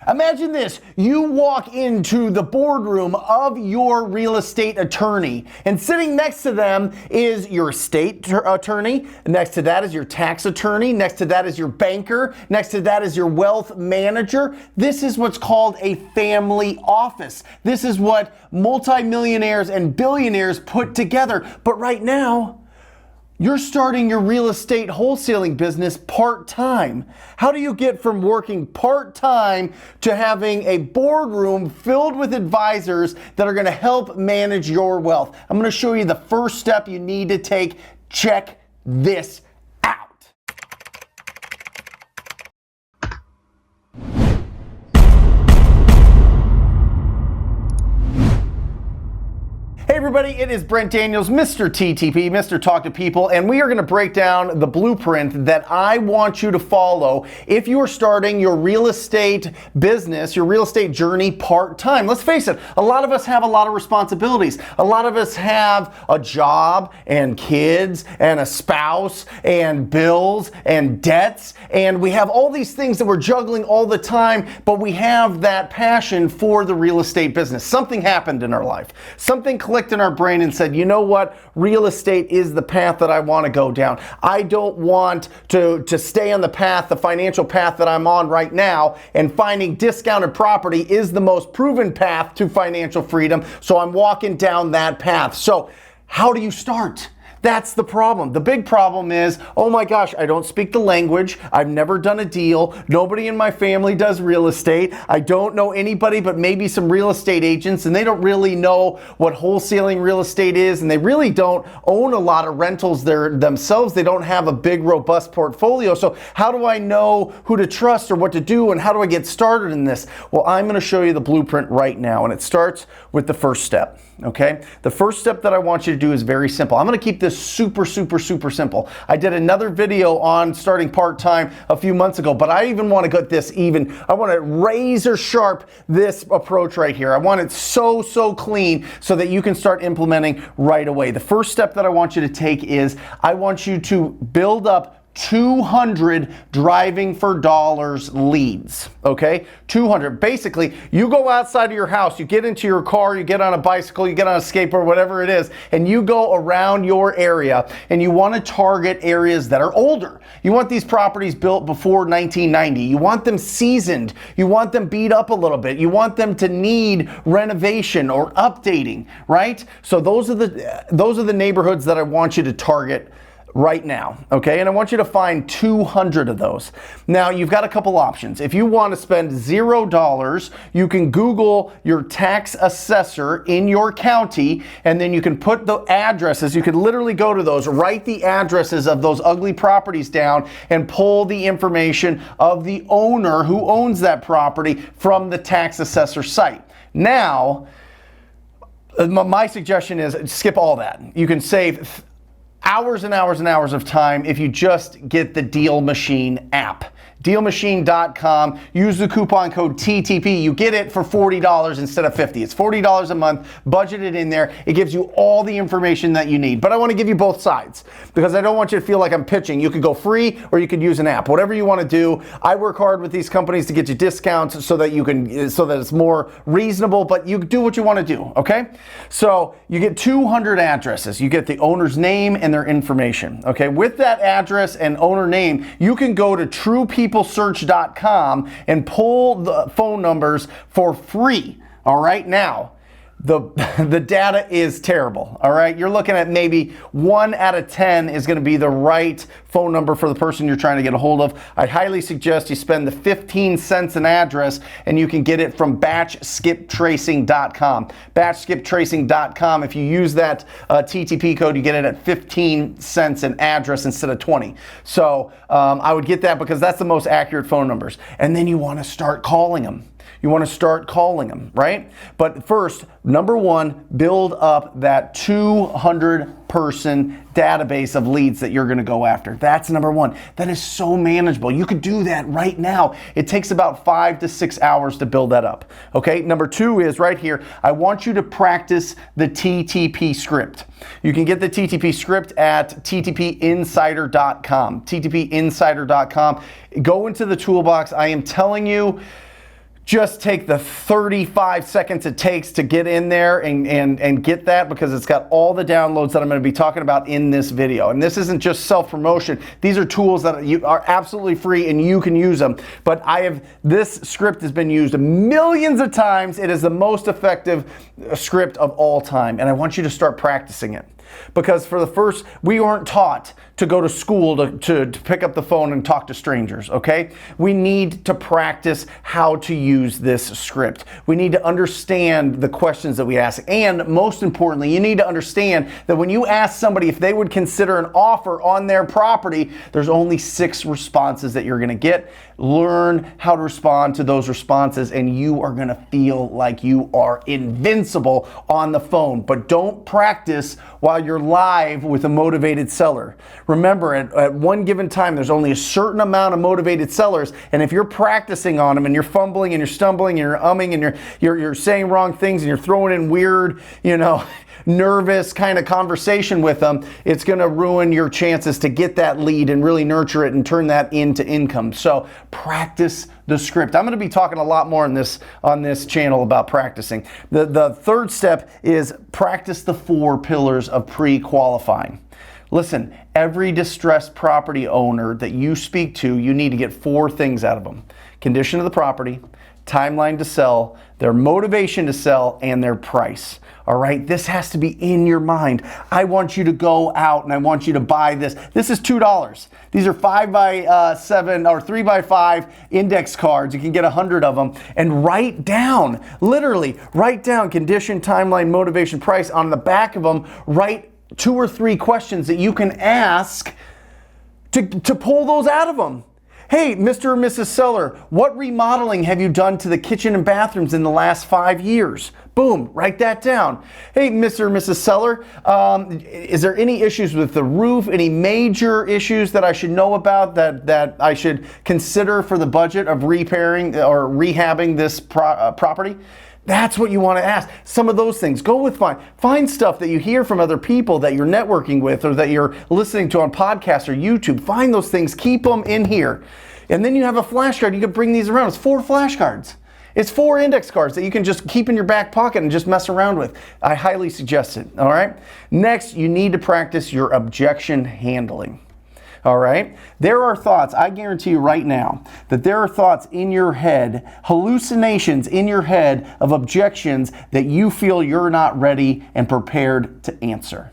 Imagine this, you walk into the boardroom of your real estate attorney, and sitting next to them is your estate attorney, next to that is your tax attorney, next to that is your banker, next to that is your wealth manager. This is what's called a family office. This is what multimillionaires and billionaires put together. But right now, you're starting your real estate wholesaling business part-time. How do you get from working part-time to having a boardroom filled with advisors that are going to help manage your wealth? I'm going to show you the first step you need to take. Check this out. Hey everybody, it is Brent Daniels, Mr. TTP, Mr. Talk to People, and we are going to break down the blueprint that I want you to follow if you are starting your real estate business, your real estate journey part-time. Let's face it, a lot of us have a lot of responsibilities. A lot of us have a job and kids and a spouse and bills and debts, and we have all these things that we're juggling all the time, but we have that passion for the real estate business. Something happened in our life. Something clicked in our brain and said, you know what, real estate is the path that I want to go down. I don't want to stay on the path, the financial path that I'm on right now, and finding discounted property is the most proven path to financial freedom, so I'm walking down that path. So how do you start? That's the problem. The big problem is, oh my gosh, I don't speak the language. I've never done a deal. Nobody in my family does real estate. I don't know anybody but maybe some real estate agents, and they don't really know what wholesaling real estate is, and they really don't own a lot of rentals themselves. They don't have a big, robust portfolio. So how do I know who to trust or what to do, and how do I get started in this? Well, I'm going to show you the blueprint right now, and it starts with the first step. Okay, the first step that I want you to do is very simple. I'm going to keep this super simple. I did another video on starting part-time a few months ago, but I even want to get this I want to razor sharp this approach right here. I want it so clean so that you can start implementing right away. The first step that I want you to take is I want you to build up 200 driving for dollars leads, okay? 200. Basically, you go outside of your house, you get into your car, you get on a bicycle, you get on a skateboard, whatever it is, and you go around your area, and you want to target areas that are older. You want these properties built before 1990. You want them seasoned. You want them beat up a little bit. You want them to need renovation or updating, right? So those are the neighborhoods that I want you to target right now, okay? And I want you to find 200 of those. Now, you've got a couple options. If you want to spend $0, you can Google your tax assessor in your county, and then you can put the addresses. You can literally go to those, write the addresses of those ugly properties down, and pull the information of the owner who owns that property from the tax assessor site. Now, my suggestion is skip all that. You can save hours and hours and hours of time if you just get the Deal Machine app. DealMachine.com. Use the coupon code TTP. You get it for $40 instead of $50. It's $40 a month. Budget it in there. It gives you all the information that you need. But I want to give you both sides because I don't want you to feel like I'm pitching. You could go free or you could use an app. Whatever you want to do. I work hard with these companies to get you discounts so that it's more reasonable, but you do what you want to do, okay? So you get 200 addresses. You get the owner's name and their information, okay? With that address and owner name, you can go to TruePeopleSearch.com and pull the phone numbers for free. All right, now the data is terrible. All right, you're looking at maybe 1 out of 10 is going to be the right phone number for the person you're trying to get a hold of. I highly suggest you spend the 15 cents an address, and you can get it from batchskiptracing.com. Batchskiptracing.com. If you use that TTP code, you get it at 15 cents an address instead of 20. So I would get that because that's the most accurate phone numbers. And then you want to start calling them. You want to start calling them, right? But first, number one, build up that 200-person database of leads that you're going to go after. That's number one. That is so manageable. You could do that right now. It takes about 5 to 6 hours to build that up. Okay, number two is right here. I want you to practice the TTP script. You can get the TTP script at ttpinsider.com. ttpinsider.com. Go into the toolbox. I am telling you, just take the 35 seconds it takes to get in there and get that, because it's got all the downloads that I'm going to be talking about in this video. And this isn't just self-promotion. These are tools that are absolutely free and you can use them. But this script has been used millions of times. It is the most effective script of all time. And I want you to start practicing it. Because we aren't taught to go to school to pick up the phone and talk to strangers, okay? We need to practice how to use this script. We need to understand the questions that we ask. And most importantly, you need to understand that when you ask somebody if they would consider an offer on their property, there's only 6 responses that you're gonna get. Learn how to respond to those responses and you are gonna feel like you are invincible on the phone. But don't practice while you're live with a motivated seller. Remember, at one given time, there's only a certain amount of motivated sellers, and if you're practicing on them and you're fumbling and you're stumbling and you're umming and you're saying wrong things and you're throwing in weird, nervous kind of conversation with them, it's going to ruin your chances to get that lead and really nurture it and turn that into income. So practice the script. I'm going to be talking a lot more on this channel about practicing. The third step is practice the 4 pillars of pre-qualifying. Listen, every distressed property owner that you speak to, you need to get 4 things out of them: condition of the property, timeline to sell, their motivation to sell, and their price. All right, this has to be in your mind. I want you to go out and I want you to buy this. This is $2. These are 5x7 or 3x5 index cards. You can get 100 of them, and literally write down condition, timeline, motivation, price. On the back of them, write 2 or 3 questions that you can ask to pull those out of them. Hey, Mr. or Mrs. Seller, what remodeling have you done to the kitchen and bathrooms in the last 5 years? Boom, write that down. Hey, Mr. or Mrs. Seller, is there any issues with the roof? Any major issues that I should know about that I should consider for the budget of repairing or rehabbing this property? That's what you want to ask. Some of those things. Find stuff that you hear from other people that you're networking with or that you're listening to on podcasts or YouTube. Find those things. Keep them in here. And then you have a flashcard. You can bring these around. It's 4 flashcards. It's 4 index cards that you can just keep in your back pocket and just mess around with. I highly suggest it. All right. Next, you need to practice your objection handling. All right. There are thoughts, I guarantee you right now, that there are thoughts in your head, hallucinations in your head of objections that you feel you're not ready and prepared to answer.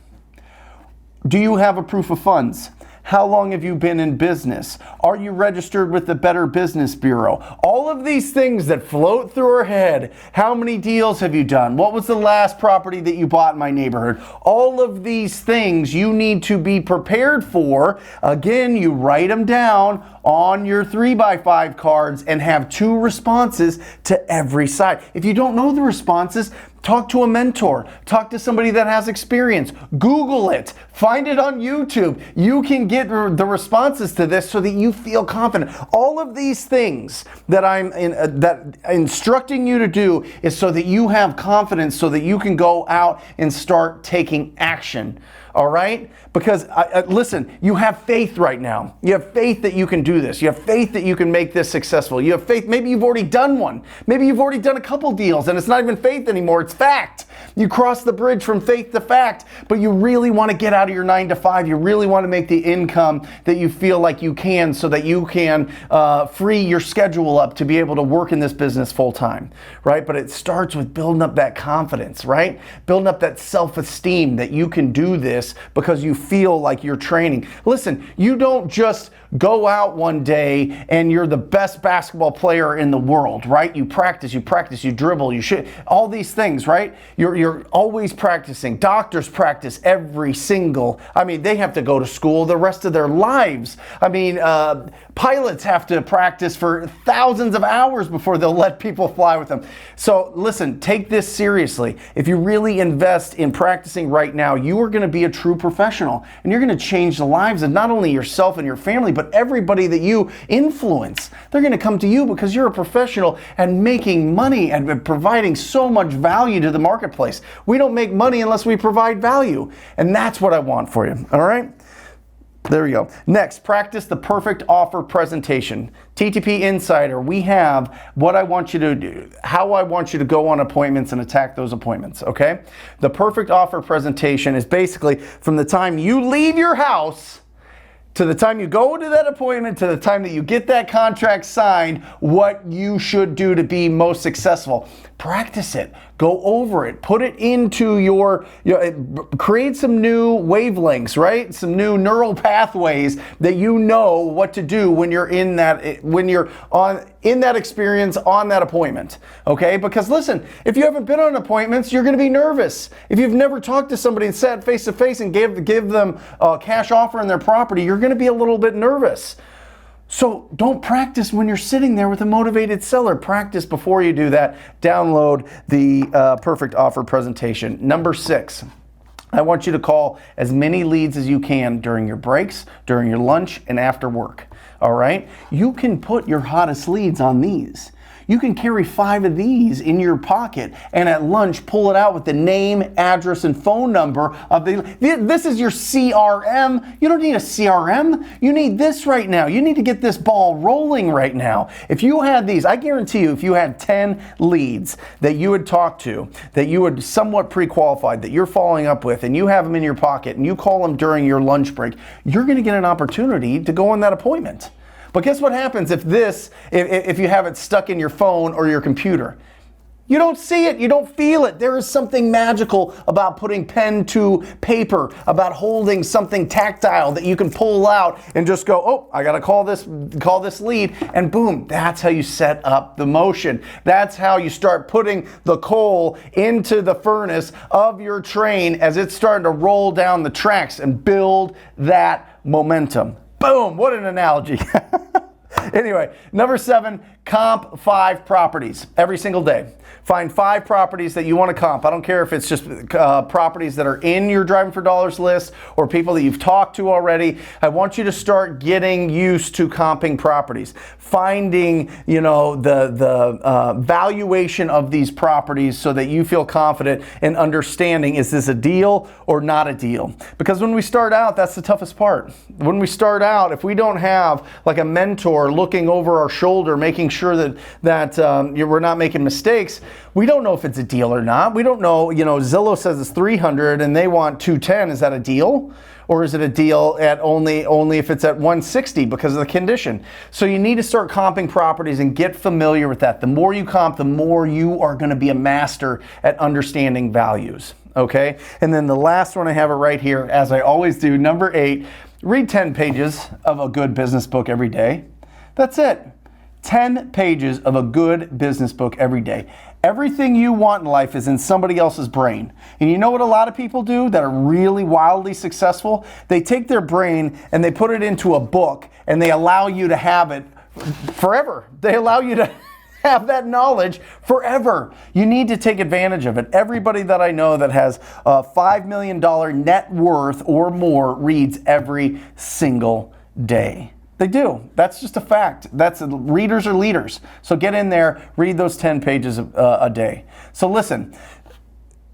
Do you have a proof of funds? How long have you been in business? Are you registered with the Better Business Bureau? All of these things that float through our head. How many deals have you done? What was the last property that you bought in my neighborhood? All of these things you need to be prepared for. Again, you write them down on your 3x5 cards and have 2 responses to every side. If you don't know the responses, talk to a mentor. Talk to somebody that has experience. Google it. Find it on YouTube. You can get the responses to this so that you feel confident. All of these things that I'm instructing you to do is so that you have confidence, so that you can go out and start taking action. All right? Because listen, you have faith right now. You have faith that you can do this. You have faith that you can make this successful. You have faith. Maybe you've already done one. Maybe you've already done a couple deals and it's not even faith anymore. It's fact. You cross the bridge from faith to fact, but you really want to get out of your 9 to 5. You really want to make the income that you feel like you can so that you can free your schedule up to be able to work in this business full time, right? But it starts with building up that confidence, right? Building up that self-esteem that you can do this because you feel like you're training. Listen, you don't just go out one day and you're the best basketball player in the world, right? You practice, you dribble, you shoot, all these things, right? You're always practicing. Doctors practice they have to go to school the rest of their lives. Pilots have to practice for thousands of hours before they'll let people fly with them. So listen, take this seriously. If you really invest in practicing right now, you are going to be a true professional and you're going to change the lives of not only yourself and your family, but everybody that you influence. They're going to come to you because you're a professional and making money and providing so much value to the marketplace. We don't make money unless we provide value. And that's what I want for you. All right? There we go. Next, practice the perfect offer presentation. TTP Insider, we have what I want you to do, how I want you to go on appointments and attack those appointments, okay? The perfect offer presentation is basically from the time you leave your house to the time you go to that appointment, to the time that you get that contract signed, what you should do to be most successful. Practice it. Go over it. Put it into your create some new wavelengths, right? Some new neural pathways that you know what to do when you're in that experience on that appointment. Okay? Because listen, if you haven't been on appointments, you're going to be nervous. If you've never talked to somebody and sat face to face and give them a cash offer on their property, you're going to be a little bit nervous. So don't practice when you're sitting there with a motivated seller. Practice before you do that. Download the perfect offer presentation. Number 6, I want you to call as many leads as you can during your breaks, during your lunch, and after work. All right? You can put your hottest leads on these. You can carry 5 of these in your pocket and at lunch pull it out with the name, address, and phone number of this is your CRM. You don't need a CRM. You need this right now. You need to get this ball rolling right now. If you had these, I guarantee you, if you had 10 leads that you would talk to, that you would somewhat pre-qualified, that you're following up with, and you have them in your pocket, and you call them during your lunch break, you're going to get an opportunity to go on that appointment. But guess what happens if you have it stuck in your phone or your computer? You don't see it, you don't feel it. There is something magical about putting pen to paper, about holding something tactile that you can pull out and just go, oh, I gotta call this lead, and boom, that's how you set up the motion. That's how you start putting the coal into the furnace of your train as it's starting to roll down the tracks and build that momentum. Boom, what an analogy. Anyway, number 7, comp 5 properties every single day. Find 5 properties that you want to comp. I don't care if it's just properties that are in your Driving for Dollars list or people that you've talked to already. I want you to start getting used to comping properties. Finding, the valuation of these properties so that you feel confident in understanding, is this a deal or not a deal? Because when we start out, that's the toughest part. When we start out, if we don't have like a mentor looking over our shoulder, making sure that we're not making mistakes, we don't know if it's a deal or not. We don't know, Zillow says it's 300 and they want 210. Is that a deal? Or is it a deal at only if it's at 160 because of the condition? So you need to start comping properties and get familiar with that. The more you comp, the more you are going to be a master at understanding values. Okay? And then the last one, I have it right here, as I always do, number 8, read 10 pages of a good business book every day. That's it. 10 pages of a good business book every day. Everything you want in life is in somebody else's brain. And you know what a lot of people do that are really wildly successful? They take their brain and they put it into a book and they allow you to have it forever. They allow you to have that knowledge forever. You need to take advantage of it. Everybody that I know that has a $5 million net worth or more reads every single day. They do. That's just a fact. Readers are leaders. So get in there, read those 10 pages a day. So listen,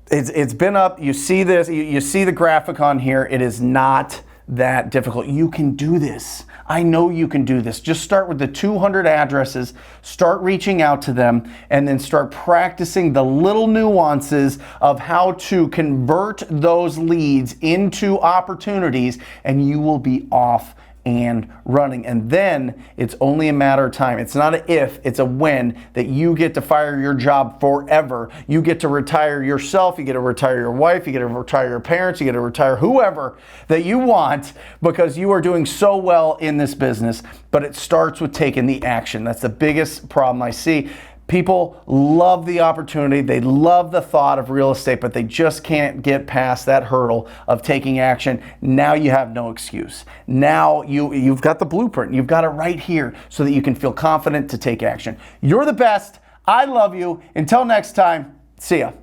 it's been up. You see this. You see the graphic on here. It is not that difficult. You can do this. I know you can do this. Just start with the 200 addresses, start reaching out to them, and then start practicing the little nuances of how to convert those leads into opportunities, and you will be off and running. And then it's only a matter of time. It's not an if, it's a when that you get to fire your job forever. You get to retire yourself, you get to retire your wife, you get to retire your parents, you get to retire whoever that you want because you are doing so well in this business. But it starts with taking the action. That's the biggest problem I see. People love the opportunity, they love the thought of real estate, but they just can't get past that hurdle of taking action. Now you have no excuse. Now you've got the blueprint, you've got it right here so that you can feel confident to take action. You're the best. I love you. Until next time, see ya.